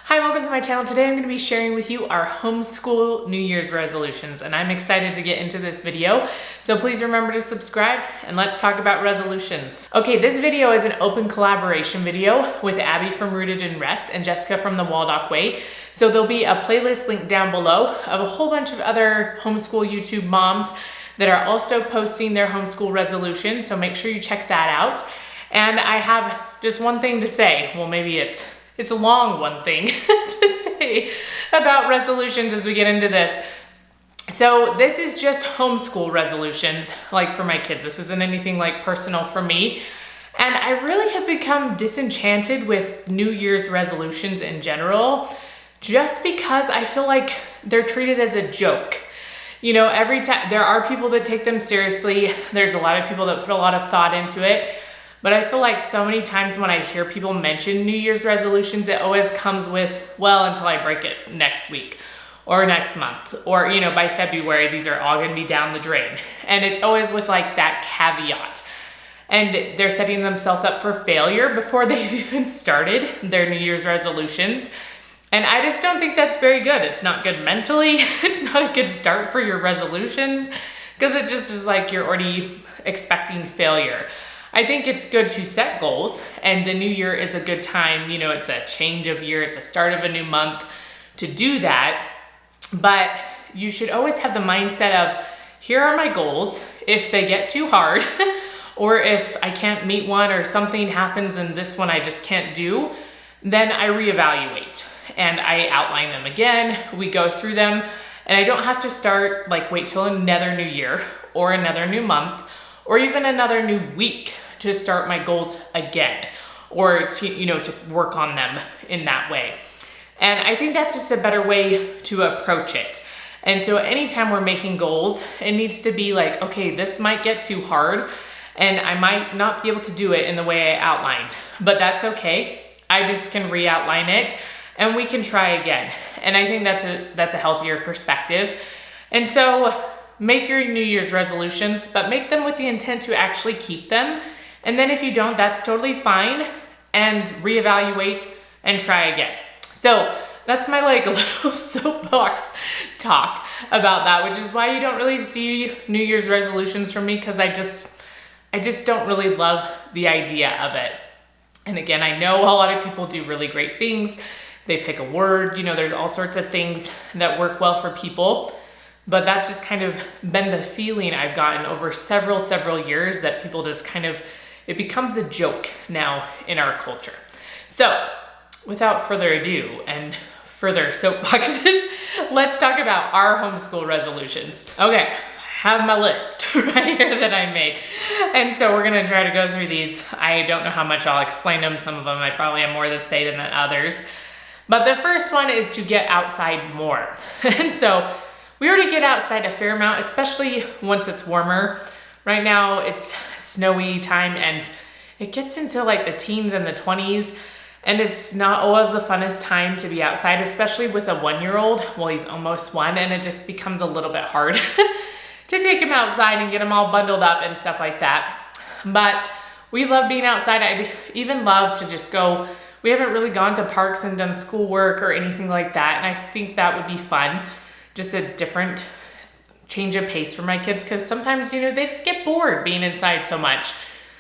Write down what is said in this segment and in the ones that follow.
Hi, welcome to my channel. Today I'm going to be sharing with you our homeschool New Year's resolutions, and I'm excited to get into this video. So please remember to subscribe and let's talk about resolutions. Okay, this video is an open collaboration video with Abby from Rooted in Rest and Jessica from the Waldock Way. So there'll be a playlist link down below of a whole bunch of other homeschool YouTube moms that are also posting their homeschool resolutions. So make sure you check that out. And I have just one thing to say. Well, maybe it's a long one thing to say about resolutions as we get into this. So this is just homeschool resolutions, like for my kids. This isn't anything like personal for me. And I really have become disenchanted with New Year's resolutions in general, just because I feel like they're treated as a joke. You know, every time, there are people that take them seriously. There's a lot of people that put a lot of thought into it. But I feel like so many times when I hear people mention New Year's resolutions, it always comes with, well, until I break it next week or next month, or, you know, by February, these are all gonna be down the drain. And it's always with like that caveat. And they're setting themselves up for failure before they've even started their New Year's resolutions. And I just don't think that's very good. It's not good mentally. It's not a good start for your resolutions, because it just is like you're already expecting failure. I think it's good to set goals, and the new year is a good time. You know, it's a change of year, it's a start of a new month to do that. But you should always have the mindset of, here are my goals. If they get too hard, or if I can't meet one or something happens and this one I just can't do, then I reevaluate and I outline them again. We go through them, and I don't have to start wait till another new year or another new month or even another new week to start my goals again, or to work on them in that way. And I think that's just a better way to approach it. And so anytime we're making goals, it needs to be like, okay, this might get too hard and I might not be able to do it in the way I outlined, but that's okay. I just can re-outline it and we can try again. And I think that's a healthier perspective. And so make your New Year's resolutions, but make them with the intent to actually keep them. And then if you don't, that's totally fine, and reevaluate and try again. So that's my little soapbox talk about that, which is why you don't really see New Year's resolutions from me, because I just don't really love the idea of it. And again, I know a lot of people do really great things. They pick a word, there's all sorts of things that work well for people. But that's just kind of been the feeling I've gotten over several years, that people just it becomes a joke now in our culture. So without further ado and further soapboxes, let's talk about our homeschool resolutions. Okay, I have my list right here that I made. And so we're gonna try to go through these. I don't know how much I'll explain them. Some of them I probably have more to say than others. But the first one is to get outside more. And so we already get outside a fair amount, especially once it's warmer. Right now it's snowy time and it gets into the teens and the 20s, and it's not always the funnest time to be outside, especially with a 1-year-old. Well, he's almost 1, and it just becomes a little bit hard to take him outside and get him all bundled up and stuff like that. But we love being outside. I'd even love to just go. We haven't really gone to parks and done schoolwork or anything like that, and I think that would be fun. Just a different change of pace for my kids, because sometimes, they just get bored being inside so much.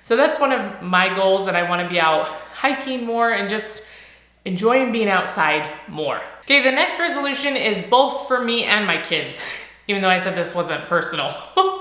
So that's one of my goals, that I want to be out hiking more and just enjoying being outside more. Okay, the next resolution is both for me and my kids, even though I said this wasn't personal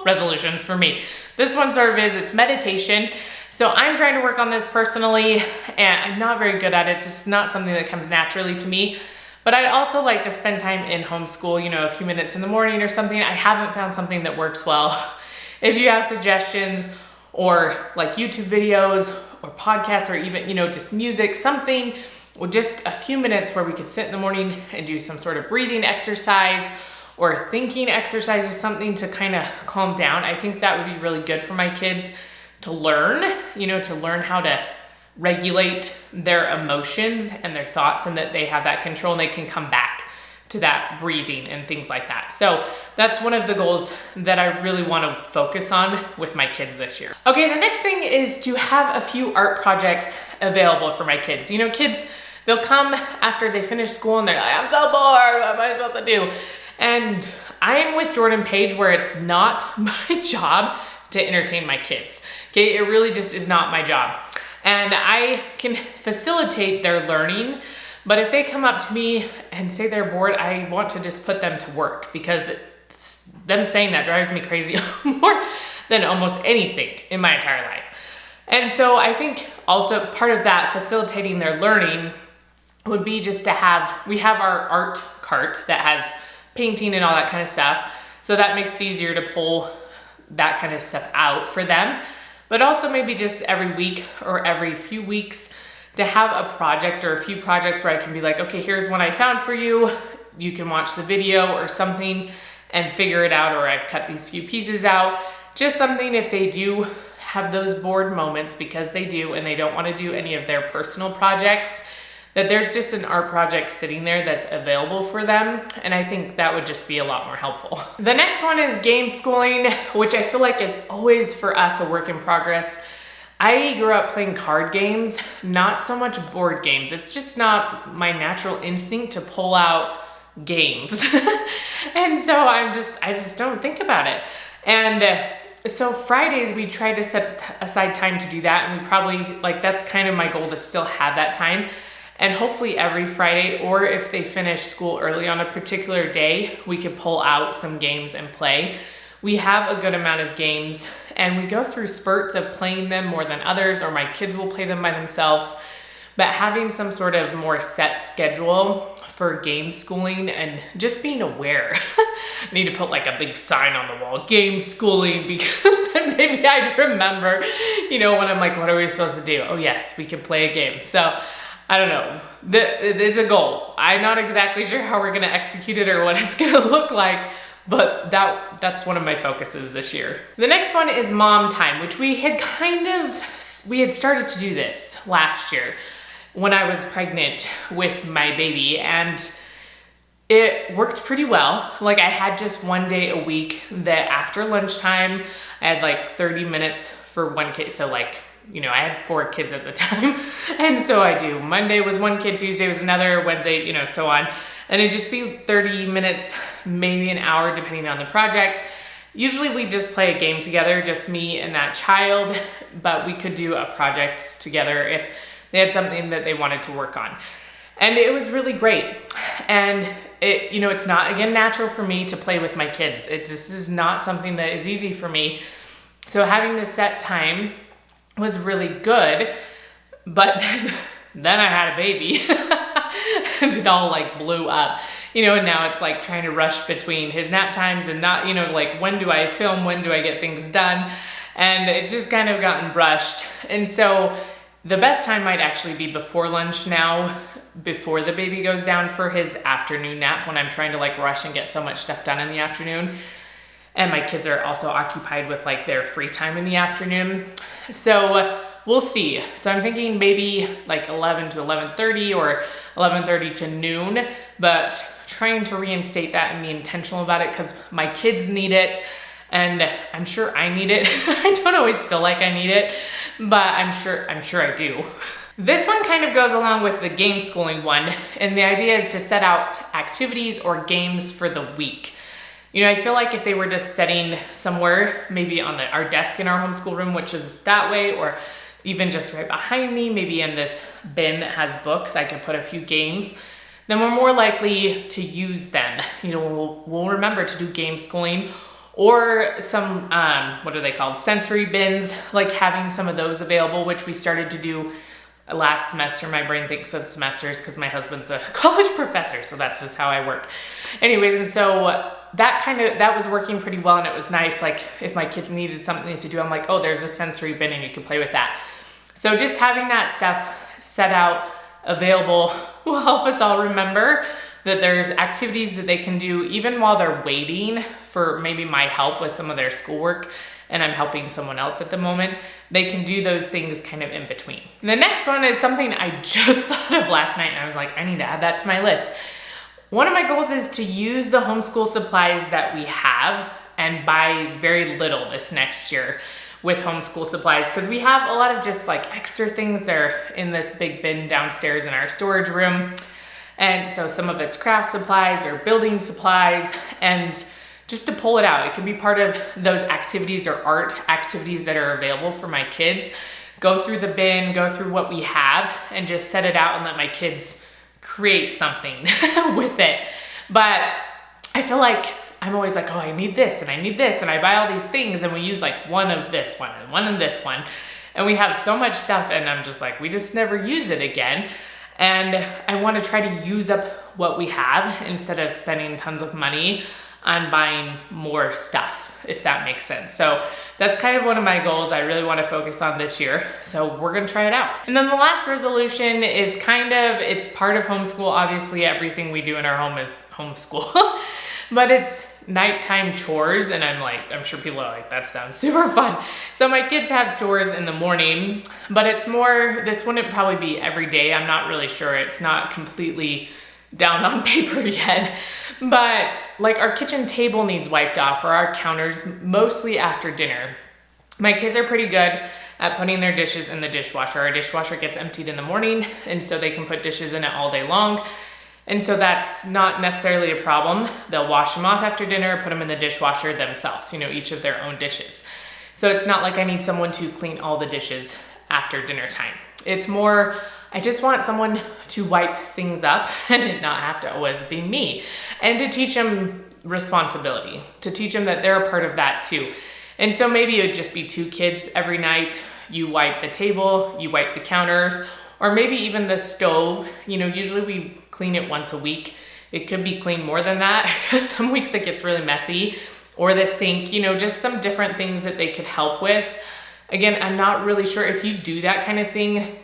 resolutions for me. This one sort of is, it's meditation. So I'm trying to work on this personally, and I'm not very good at it. It's just not something that comes naturally to me. But I'd also like to spend time in homeschool, a few minutes in the morning or something. I haven't found something that works well. If you have suggestions, or YouTube videos or podcasts, or even, just music, something, or just a few minutes where we could sit in the morning and do some sort of breathing exercise or thinking exercises, something to kind of calm down. I think that would be really good for my kids to learn, to learn how to regulate their emotions and their thoughts, and that they have that control and they can come back to that breathing and things like that. So that's one of the goals that I really want to focus on with my kids this year. Okay, the next thing is to have a few art projects available for my kids. Kids they'll come after they finish school and they're like, I'm so bored, what am I supposed to do? And I'm with Jordan Page where it's not my job to entertain my kids. Okay, it really just is not my job. And I can facilitate their learning, but if they come up to me and say they're bored, I want to just put them to work, because them saying that drives me crazy more than almost anything in my entire life. And so I think also part of that facilitating their learning would be just to we have our art cart that has painting and all that kind of stuff. So that makes it easier to pull that kind of stuff out for them. But also maybe just every week or every few weeks to have a project or a few projects where I can be like, okay, here's one I found for you. You can watch the video or something and figure it out, or I've cut these few pieces out. Just something if they do have those bored moments, because they do, and they don't want to do any of their personal projects, that there's just an art project sitting there that's available for them. And I think that would just be a lot more helpful. The next one is game schooling, which I feel like is always for us a work in progress. I grew up playing card games, not so much board games. It's just not my natural instinct to pull out games. And so I just don't think about it. And so Fridays we try to set aside time to do that. And we probably, like, that's kind of my goal, to still have that time. And hopefully every Friday, or if they finish school early on a particular day, we could pull out some games and play. We have a good amount of games, and we go through spurts of playing them more than others, or my kids will play them by themselves. But having some sort of more set schedule for game schooling and just being aware. I need to put like a big sign on the wall, game schooling, because then maybe I'd remember, when I'm like, what are we supposed to do? Oh yes, we can play a game. So I don't know, it's a goal. I'm not exactly sure how we're gonna execute it or what it's gonna look like, but that's one of my focuses this year. The next one is mom time, which we had started to do this last year when I was pregnant with my baby, and it worked pretty well. Like, I had just one day a week that after lunchtime, I had like 30 minutes for one kid. So like, I had 4 kids at the time. And so I do, Monday was one kid, Tuesday was another, Wednesday, so on. And it'd just be 30 minutes, maybe an hour, depending on the project. Usually we just play a game together, just me and that child, but we could do a project together if they had something that they wanted to work on. And it was really great. And it's not, again, natural for me to play with my kids. This is not something that is easy for me. So having this set time was really good, but then I had a baby and it all like blew up, and now it's like trying to rush between his nap times and not, like, when do I film, when do I get things done? And it's just kind of gotten rushed. And so the best time might actually be before lunch now, before the baby goes down for his afternoon nap, when I'm trying to like rush and get so much stuff done in the afternoon. And my kids are also occupied with like their free time in the afternoon. So we'll see. So I'm thinking maybe like 11 to 11:30 or 11:30 to noon, but trying to reinstate that and be intentional about it, because my kids need it and I'm sure I need it. I don't always feel like I need it, but I'm sure I do. This one kind of goes along with the game schooling one, and the idea is to set out activities or games for the week. I feel like if they were just sitting somewhere, maybe on our desk in our homeschool room, which is that way, or even just right behind me, maybe in this bin that has books, I could put a few games, then we're more likely to use them. We'll remember to do game schooling, or some, what are they called? Sensory bins, like having some of those available, which we started to do last semester. My brain thinks it's semesters because my husband's a college professor, so that's just how I work. Anyways, and so that was working pretty well, and it was nice. Like, if my kids needed something to do, I'm like, oh, there's a sensory bin and you can play with that. So just having that stuff set out, available, will help us all remember that there's activities that they can do even while they're waiting for maybe my help with some of their schoolwork, and I'm helping someone else at the moment. They can do those things kind of in between. The next one is something I just thought of last night, and I was like, I need to add that to my list. One of my goals is to use the homeschool supplies that we have and buy very little this next year. with homeschool supplies, because we have a lot of just like extra things that are in this big bin downstairs in our storage room. And so some of it's craft supplies or building supplies, and just to pull it out, it could be part of those activities or art activities that are available for my kids. Go through the bin, go through what we have, and just set it out and let my kids create something with it. But I feel like I'm always like, oh, I need this and I need this, and I buy all these things, and we use like one of this one and one of this one, and we have so much stuff, and I'm just like, we just never use it again. And I want to try to use up what we have instead of spending tons of money on buying more stuff, if that makes sense. So that's kind of one of my goals I really want to focus on this year. So we're going to try it out. And then the last resolution is it's part of homeschool. Obviously, everything we do in our home is homeschool, but it's nighttime chores. And I'm sure people are like, that sounds super fun. So my kids have chores in the morning, but this wouldn't probably be every day. I'm not really sure. It's not completely down on paper yet, but like our kitchen table needs wiped off, or our counters, mostly after dinner. My kids are pretty good at putting their dishes in the dishwasher. Our dishwasher gets emptied in the morning, and so they can put dishes in it all day long. And so that's not necessarily a problem. They'll wash them off after dinner, put them in the dishwasher themselves, each of their own dishes. So it's not like I need someone to clean all the dishes after dinner time. It's more, I just want someone to wipe things up and it not have to always be me, and to teach them responsibility, to teach them that they're a part of that too. And so maybe it would just be 2 kids every night. You wipe the table, you wipe the counters, or maybe even the stove. Usually we clean it once a week. It could be cleaned more than that because some weeks it gets really messy. Or the sink, just some different things that they could help with. Again, I'm not really sure if you do that kind of thing.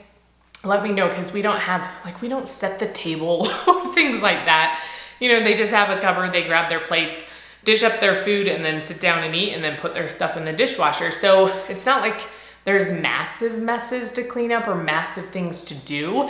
Let me know, because we don't set the table or things like that. They just have a cupboard, they grab their plates, dish up their food, and then sit down and eat, and then put their stuff in the dishwasher. So it's not like there's massive messes to clean up or massive things to do.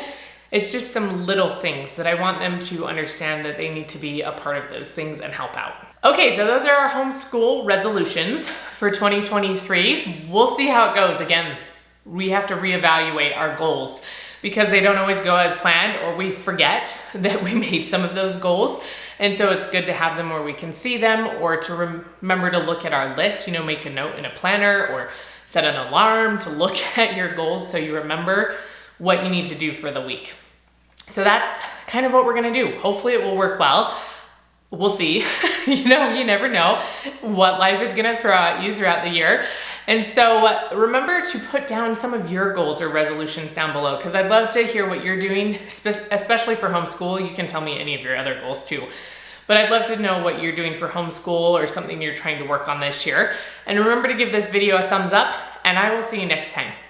It's just some little things that I want them to understand that they need to be a part of those things and help out. Okay, so those are our homeschool resolutions for 2023. We'll see how it goes. Again, we have to reevaluate our goals because they don't always go as planned, or we forget that we made some of those goals. And so it's good to have them where we can see them, or to remember to look at our list, make a note in a planner, or set an alarm to look at your goals so you remember what you need to do for the week. So that's kind of what we're gonna do. Hopefully it will work well. We'll see. You never know what life is gonna throw at you throughout the year. And so remember to put down some of your goals or resolutions down below, because I'd love to hear what you're doing, especially for homeschool. You can tell me any of your other goals too. But I'd love to know what you're doing for homeschool or something you're trying to work on this year. And remember to give this video a thumbs up, and I will see you next time.